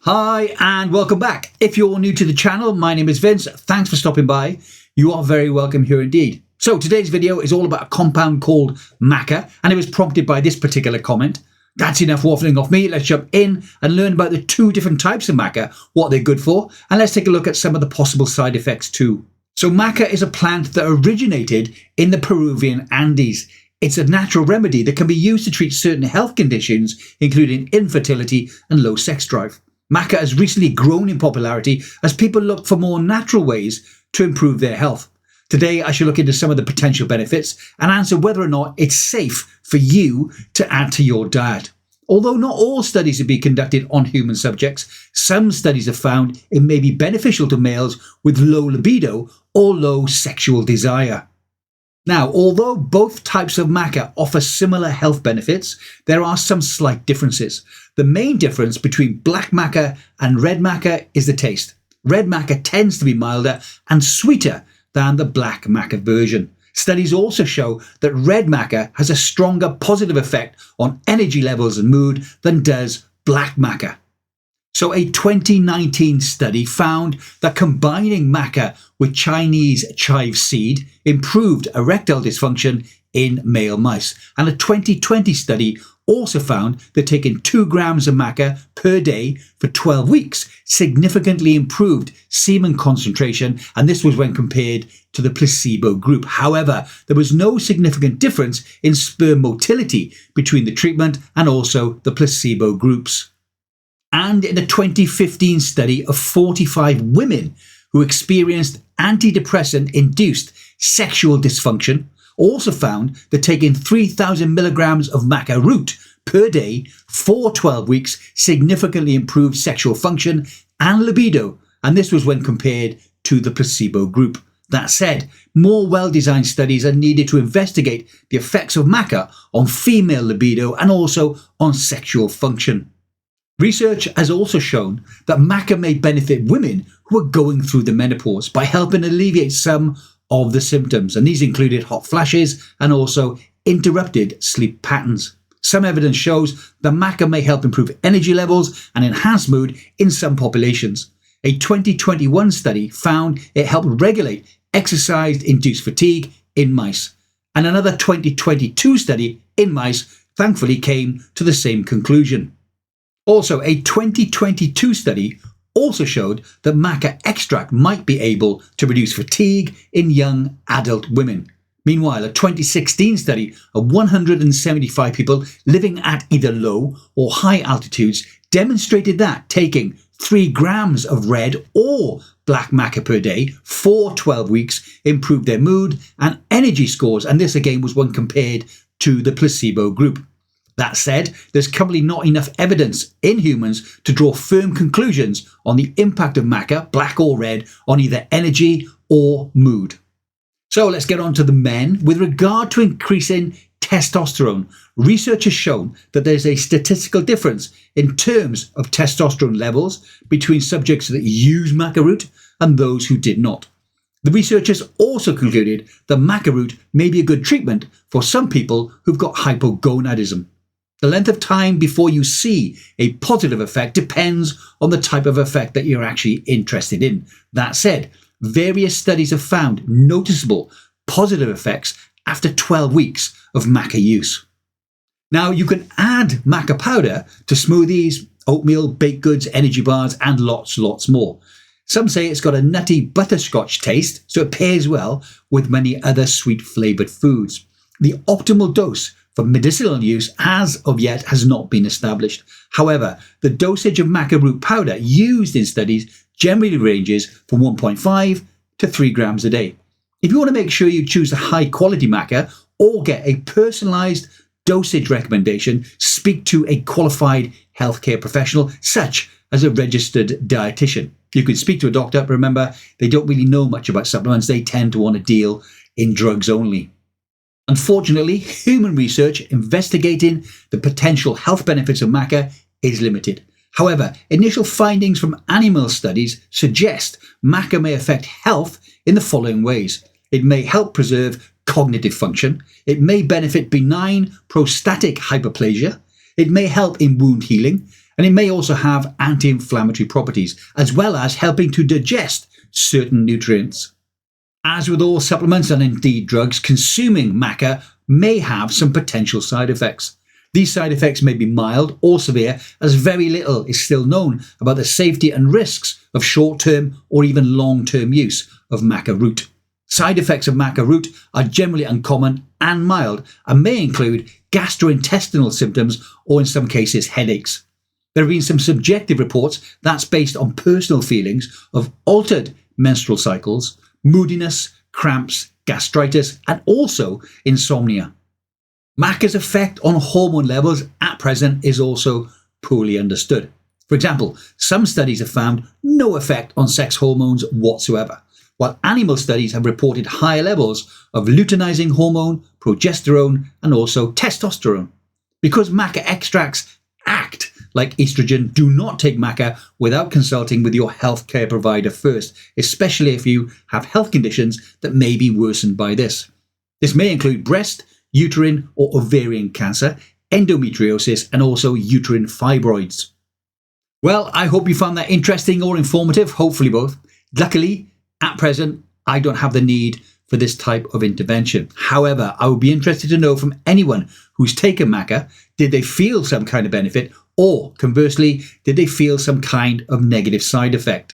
Hi and welcome back. If you're new to the channel, my name is Vince. Thanks for stopping by. You are very welcome here indeed. So today's video is all about a compound called Maca, and it was prompted by this particular comment. That's enough waffling off me. Let's jump in and learn about the two different types of Maca, what they're good for, and let's take a look at some of the possible side effects too. So Maca is a plant that originated in the Peruvian Andes. It's a natural remedy that can be used to treat certain health conditions, including infertility and low sex drive. Maca has recently grown in popularity as people look for more natural ways to improve their health. Today, I shall look into some of the potential benefits and answer whether or not it's safe for you to add to your diet. Although not all studies have been conducted on human subjects, some studies have found it may be beneficial to males with low libido or low sexual desire. Now, although both types of Maca offer similar health benefits, there are some slight differences. The main difference between black Maca and red Maca is the taste. Red Maca tends to be milder and sweeter than the black Maca version. Studies also show that red Maca has a stronger positive effect on energy levels and mood than does black Maca. So a 2019 study found that combining Maca with Chinese chive seed improved erectile dysfunction in male mice. And a 2020 study also found that taking 2 grams of Maca per day for 12 weeks significantly improved semen concentration, and this was when compared to the placebo group. However, there was no significant difference in sperm motility between the treatment and also the placebo groups. And in a 2015 study of 45 women who experienced antidepressant-induced sexual dysfunction also found that taking 3,000 milligrams of Maca root per day for 12 weeks significantly improved sexual function and libido, and this was when compared to the placebo group. That said, more well-designed studies are needed to investigate the effects of Maca on female libido and also on sexual function. Research has also shown that Maca may benefit women who are going through the menopause by helping alleviate some of the symptoms, and these included hot flashes and also interrupted sleep patterns. Some evidence shows that Maca may help improve energy levels and enhance mood in some populations. A 2021 study found it helped regulate exercise-induced fatigue in mice, and another 2022 study in mice thankfully came to the same conclusion. Also, a 2022 study also showed that Maca extract might be able to reduce fatigue in young adult women. Meanwhile, a 2016 study of 175 people living at either low or high altitudes demonstrated that taking 3 grams of red or black Maca per day for 12 weeks improved their mood and energy scores, and this again was when compared to the placebo group. That said, there's currently not enough evidence in humans to draw firm conclusions on the impact of Maca, black or red, on either energy or mood. So let's get on to the men. With regard to increasing testosterone, research has shown that there's a statistical difference in terms of testosterone levels between subjects that use Maca root and those who did not. The researchers also concluded that Maca root may be a good treatment for some people who've got hypogonadism. The length of time before you see a positive effect depends on the type of effect that you're actually interested in. That said, various studies have found noticeable positive effects after 12 weeks of Maca use. Now, you can add Maca powder to smoothies, oatmeal, baked goods, energy bars, and lots more. Some say it's got a nutty butterscotch taste, so it pairs well with many other sweet flavoured foods. The optimal dose for medicinal use as of yet has not been established. However, the dosage of Maca root powder used in studies generally ranges from 1.5 to 3 grams a day. If you want to make sure you choose a high quality Maca or get a personalised dosage recommendation, speak to a qualified healthcare professional such as a registered dietitian. You can speak to a doctor, but remember, they don't really know much about supplements. They tend to want to deal in drugs only. Unfortunately, human research investigating the potential health benefits of Maca is limited. However, initial findings from animal studies suggest Maca may affect health in the following ways. It may help preserve cognitive function. It may benefit benign prostatic hyperplasia. It may help in wound healing, And it may also have anti-inflammatory properties, as well as helping to digest certain nutrients. As with all supplements and indeed drugs, consuming maca may have some potential side effects. These side effects may be mild or severe, as very little is still known about the safety and risks of short-term or even long-term use of maca root. Side effects of maca root are generally uncommon and mild and may include gastrointestinal symptoms or in some cases headaches. There have been some subjective reports that's based on personal feelings of altered menstrual cycles, moodiness, cramps, gastritis, and also insomnia. Maca's effect on hormone levels at present is also poorly understood. For example, some studies have found no effect on sex hormones whatsoever, while animal studies have reported higher levels of luteinizing hormone, progesterone, and also testosterone. Because maca extracts act like estrogen, do not take maca without consulting with your healthcare provider first, especially if you have health conditions that may be worsened by this. This may include breast, uterine or ovarian cancer, endometriosis, and also uterine fibroids. Well, I hope you found that interesting or informative, hopefully both. Luckily, at present, I don't have the need for this type of intervention. However, I would be interested to know from anyone who's taken maca, did they feel some kind of benefit, or conversely, did they feel some kind of negative side effect?